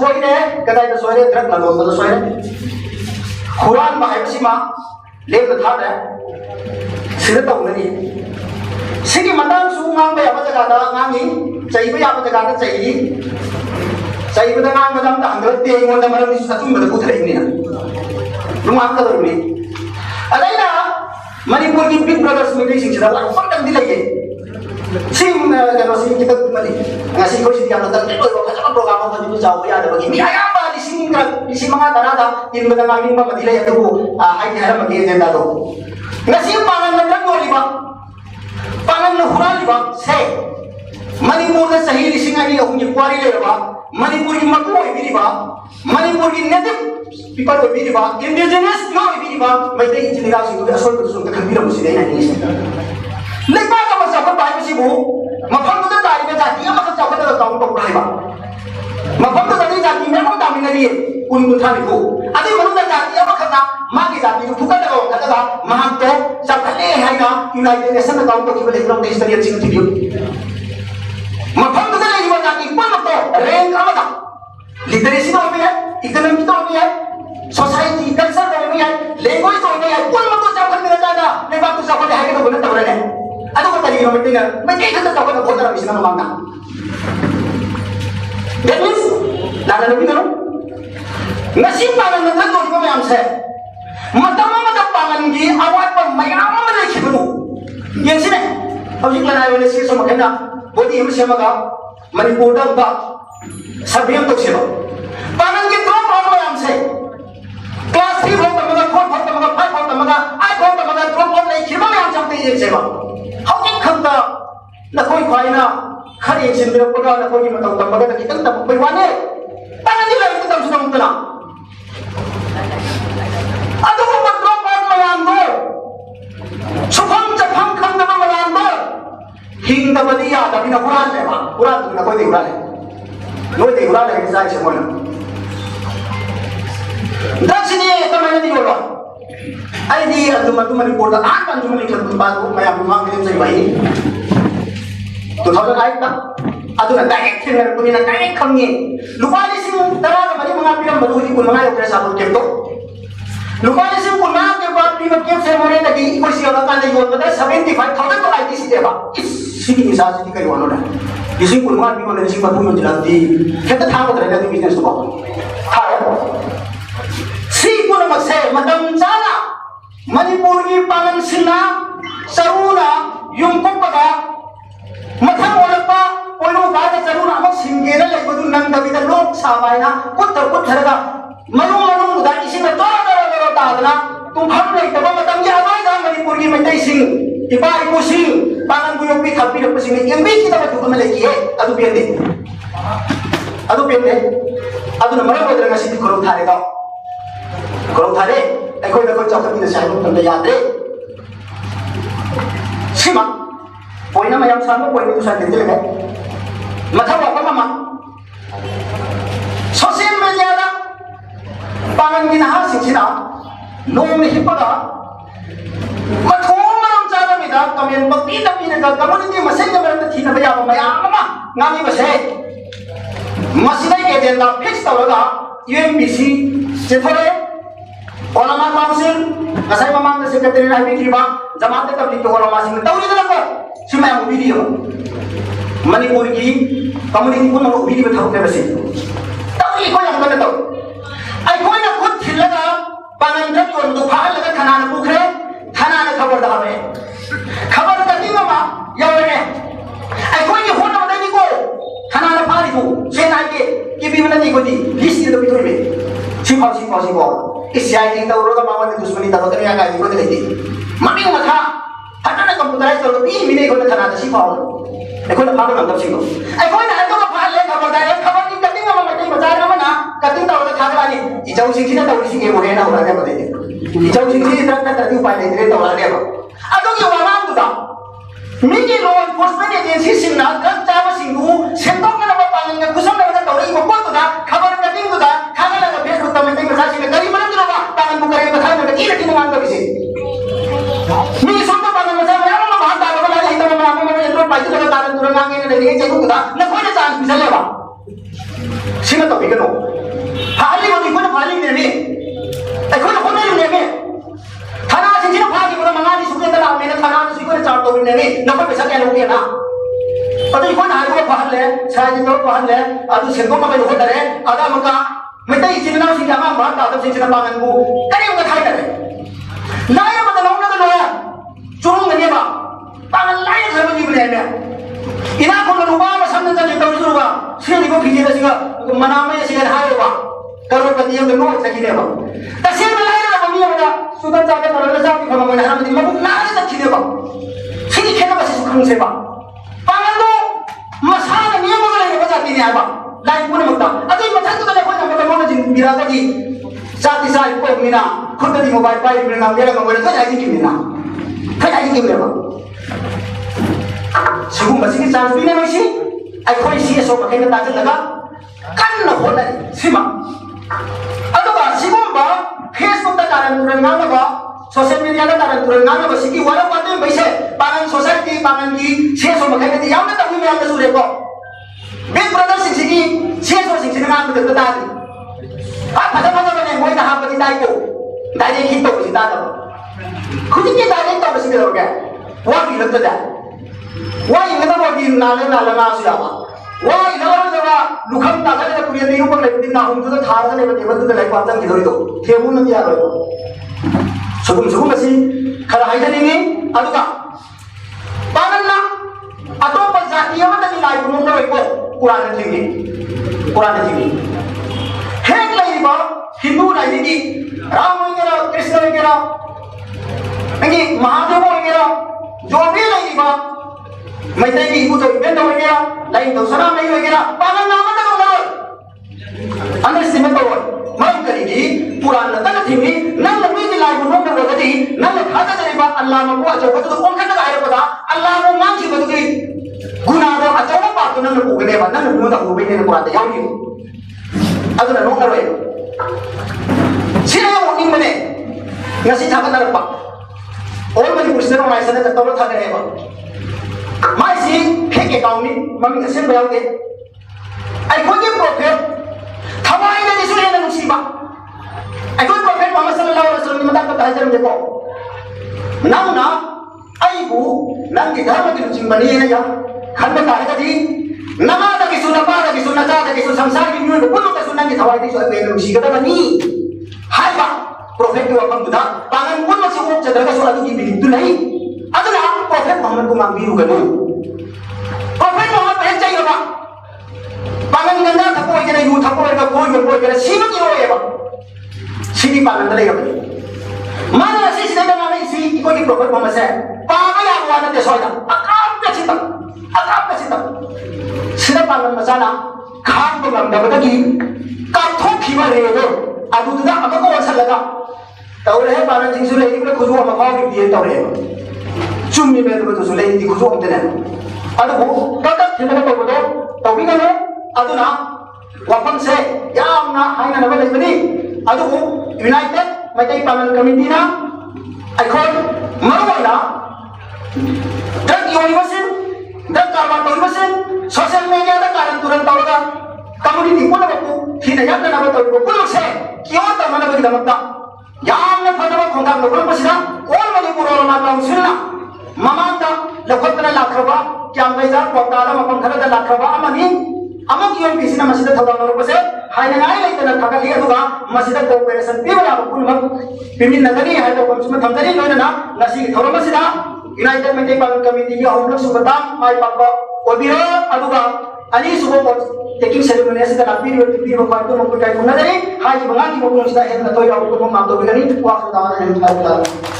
सोइरे कदाई सोइरे drug ललोन सोइरे हुरान बाहायबसिमा लेब थारे सिर तौननी सिगी मतंग सु ngang ba ba jaga da ngangi chai ba ya ba jaga da chai ba da ngang madam da hangal te ngon da maram ni satum ba ku thai ni na lumang ka do ni adai na manipur ki big brothers meeting sing chira la fang dang di lagi sim ka no sim kita mali ngasi ko si dia na da ko ka program ba ni jaw ya da ba ni ayam ba di sing mga dara da tin ba da ngangi ba madilay ado hai ni hara magi agenda do ngasi pangan na dang oli ba pangan na hurali ba se manipur da sahi lising ani ahum ni kwari le ba manipur ki makku oi biri ba manipur ki native people oi biri ba indigenous yo oi biri ba mai dai injinira sing du asol du sung ta khan bira musi dai na ni le ba ka ma sa ba bai si bu ma phang da dai ga jati ma ka cha ka da kaung tok bai ba ma phang da dai jati me ma ta mi na ri kun kun tha ni ko adi manu da jati ma kha na ma ki jati du phuka da ko ka da ma han to sa khale hai na united nation da kaung tok ki ba le from the history of sing ti मफम तो नहीं हुआ जाती कोई मत तो rank आवा था literacy तो में है इकोनॉमी तो में है सोसाइटी कल्चर तो में है लैंग्वेज तो में है कोई मत तो सब कर मेरा जाएगा नहीं बात तो सब कर है कि तो बोलना तो बोलना है अतो को तरीके में मिलना मैं कहीं खत्म सब कर बहुत सारा मिशन मांगना that means लाला लोग भी करो नसीब पालन में तो जो में हमसे मतलब पालन की आवाज पर मयाम में नहीं खिबरू ये सिने अब जितना है वाले से समझ ना बोली हम से मगा मणिपुर का सभ्यम तो सेवा पालन के दो प्रॉब्लम है हमसे क्लास 3 बहुत मगा 4 बहुत मगा 5 बहुत मगा 8 बहुत मगा ड्रॉप आउट नहीं खिमा में हम चाहते हैं सेवा हम एक खंडा न कोई खाइना खरी एक सिंदर पगा न कोई मतलब तब मगा कि तब कोई वाने पालन नहीं लगे तब सुना उतना अदो को ड्रॉप आउट में हम दो सुफम जफम खंडा में हम दो हिंग द बदिया द बिना कुरान ले बा कुरान तो कोई दे कुरान ले नो दे कुरान ले जाय से मोन दक्षिणी तो मैंने दी बोला आई दी तुम रिपोर्ट दा आन पन तुम लिखल तुम बात मैं आप मांग ले सही भाई 2008 दा अदुना डायरेक्ट थे मेरे को ना डायरेक्ट खंगे लुपाली सिंह तरा का मरी मंगा पिरम बदुरी कुल मंगा ओकरे साबुल के तो लुपाली सिंह को ना के बाद पीम के से मोरे लगी कोई सी वाला का नहीं होता 75000 तो आईटीसी देबा सिटी मिसाल सिटी करी वालों ने इसी कुल मार भी वाले इसी पर तुम जलाती कहते था बता रहे थे बिजनेस तो था सी कुल मसे मदम जाना मणिपुर की पालन सिना सरुना युमको पगा मथम ओलपा कोइनो गाज सरुना हम सिंगेरा ले बदु नंद बिदा लोक साबायना कुत्तर कुत्थरगा मनु मनु दा इसी में तो तादना तुम हम नहीं तब मतम या आवाज आ मणिपुर की मते सिंह इबा इबो सिंह पालन को योपी थापी रप सिंह एमबी की तब तुम ले किए अदु पेंदे अदु न मरम बदरगा सिटी करो थारे दा करो थारे एकोई न कोई चौकती न साइब तुम याद रे सिमा पोइना मयम सामो पोइना तो साइड दे लगे मथा वापा मामा सोशल मीडिया दा पालन की नहा सिंचिना नोम में हिपगा मथो मरम चादा मिदा कमेंट पक्की तपी ने कम्युनिटी मसे के मरम थी न बया मयाम मा नामी बसे मसिदा के एजेंडा फिक्स तवगा यूएमपीसी सेथरे ओलमा काउंसिल असै ममांग सेक्रेटरी राइबी किबा जमात तबलीग के ओलमा सिंह तौली दलको सिमा वीडियो मणिपुर की कम्युनिटी को नो वीडियो थाउ के बसे तौली को यम गन तो आई कोई ना खुद थिलगा पालन जब तो दुफा लगा थाना न पुखरे थाना न खबर दावे खबर कति मामा यवने आई कोई ये होना नहीं को थाना न पारी को से ना के भी मन नहीं को दी लिस्ट तो बितोई में सिपा इस याई तो रोगा मामा ने दुश्मनी दा बदर या का को दे दी मम्मी मथा हटा न कंप्यूटराइज कर तो 3 मिनट को थाना से सिपा आई कोई ना पागल अंदर सिंगो आई कोई ना तो पा ले खबर दा खबर की कति मामा मते बजा रे मना कति तो थागला नि इजाउ सिंह तो सिंह के मोरे ना हो रहा है इजाउ सिंह तरह तरह उपाय नहीं दे तो वाले को अदो के वामान दुदा मिगी law enforcement agency Singh gun चाव सिंह सेंटो के नंबर पालन के कुसम में तो रही को दुदा खबर कटिंग दुदा खाना लगा फेसबुक तम में मसा सिंह करी मन दुदा पालन को करे बता में की लटी मांग के से मी सुन तो पालन मसा में हम बाहर डाल वाला नहीं तो मैं आपको मैं इतना पाइते लगा पालन तुरंत आगे नहीं चाहिए दुदा न कोई चांस मिल लेगा सिंह तो बिकनो फाली को दिखो ना फाली ने भी ऐको ना होने ने भी थाना सिंह फाली को मंगा दी सुके तला में थाना सुके को चार तो ने भी न को पैसा क्या लोगे ना अदु इको ना को फाल ले साइ तो फाल ले अदु सेंको मा को करे आदा मका मेते इचिना सिंह मा बात ता सिंह ना बागन को करे उनका थाई करे लाय मत लौंगा तो लोया चुरुंग ने बा बागन लाय घर में निकले ने इना को रुबा मसन न तो रुबा सिंह को खिजे सिंह मना में सिंह हाय बा करोड़पति हम नो सकिने बा तसे में लाय ना मम्मी बा सुदन जाके तरल जा की खम में हम मबुक लाय त खिने बा सिंह खेना बस सुखंग से बा बागन को मसाला नियम में ले जाती ने बा लाइन पुणे मत अतई मथक तो ले कोई ना मोन जिन बिरागा की साथी साथ को मिना खुद दी मोबाइल पाई मिना मेरा मोबाइल तो जाई की मिना खाई की मिना सुगु मसी की चांस भी ने मसी आई कोई सी सो पके ता लगा कन न होना सीमा अदुगा सिगुंबा फेसबुक ता कारण तुरन नागा सोशल मीडिया ता कारण तुरन नागा बसी की वाला पाते बैसे पागन सोसाइटी पागन की से सो मके ती याम ता भी याम सुरे को बिग ब्रदर सिंह से सो सिंह ने नाम बदल ता आ फटा फटा ने मोय ता हापति ताई को दाई की तो बसी ता खुद के दाई तो बसी हो गया वो भी लगता है वो इंगदा बॉडी नाले नाला ना सुयावा वो इलावा जवा लुखम ता गले पुरिया दी ऊपर लेती ना हम तो थार ने बते बते लाइक पाचन की दोरी तो थेमु न दिया रो सुगुम सुगुम बसी खरा हाइदा नहीं अदुगा पागन ना अतो पर जातिया मत नी लाई गुनु नो को कुरान थी हेक लाई बा हिंदू लाई दी राम वगैरह कृष्ण वगैरह अंगी महादेव वगैरह जो भी लाई बा मैंने की इबू तो इवेंट वगैरह लाइन तो सना नहीं वगैरह पागल नाम तक होगा अंडरस्टैंड तो मैं करेगी पुराना तक थी नल लम्बी की लाइफ नो कर गति नल खाता चले बा अल्लाह मको अजो तो कौन का आए पता अल्लाह को मांग की बदुगी गुना दो अजो बात नल को गने बा नल को दा हो बे ने पुराना यावी अदुना नो करवे सिरे वो निमने ngasi थाका नरपा और मनी पुष्टनो माइसने तत्व था गने बा माइ सी हेके काउनी मम्मी असें बयाउदे आई कोई प्रोफेट थवाई ने दिसुले न नुसीबा आई कोई प्रोफेट मोहम्मद सल्लल्लाहु अलैहि वसल्लम मता का ताजर देखो नाउना आई बु नंगी धर्म की नुसिंबनी ने या खंड तारे का दी नमाज की सुन्नत पाद की सुन्नत चाद की संसार की न्यू को तो सुन्नत की थवाई दिसु बे नुसी का बनी हाय बा प्रोफेट को अपन बुधा पागन को से वो चदर का सुना की बिलितु नहीं अदना प्रोफेट मोहम्मद को मांगबीरु गनो प्रोफेट मोहम्मद पे चाहिए बा पागन गंगा थको के यू थको के कोई के सीमा की होए बा सीधी पागन दले गबे मान ऐसी से ना नहीं सी कोई प्रोफेट मोहम्मद से पागल या वाला ते सोया अकाम पे चिता सिदा पागन मसाला खान को गंदबदगी का थोखीवा रेगो अदुदा अमको वसलगा तौरे है पागन जिंसु ले इबले खुजु अमफा की दिए तौरे चुम्मी में तो सुले दी खुजु हमते ने अदु कदा थिना तो बदो तौबी गनो अदुना वफम से यामना हाइना नबे लेबनी अदु यूनाइटेड मैtai पागन कमिटी ना आइखोन मरोना ड्रग यूनिवर्सिटी ड्रग कारबार यूनिवर्सिटी सोशल मीडिया दा कारण तुरंत तौगा कम्युनिटी को नबको थिना यातना नबे तो पुलक से क्यों त मन बगी दमता यामना फटवा खोंगा लोगन पसिना कोन मणिपुर और माता उसिना ममांता लखोतना लाखरबा क्या मैदा कोताला मपम खरदा लाखरबा अमनी अमक योम किसिना मसिदा थवा नरपसे हाइनाय लेतना थगली अदुगा मसिदा कोऑपरेशन पिबला पुलमक पिमिन नगरी है तो कमसम थमदरी लोना नसी थोर मसिदा यूनाइटेड मैtai पागन कमिटी की अहुलक सुबता माय पापा ओबिरो अदुगा अनि सुबो टेकिंग सेरेमनी से दा पीरियड टिपी को पातो मको काय कुनदरी हाई बंगा की मको सिदा हेन तोय अबको मातो बिगनी वाखदा ने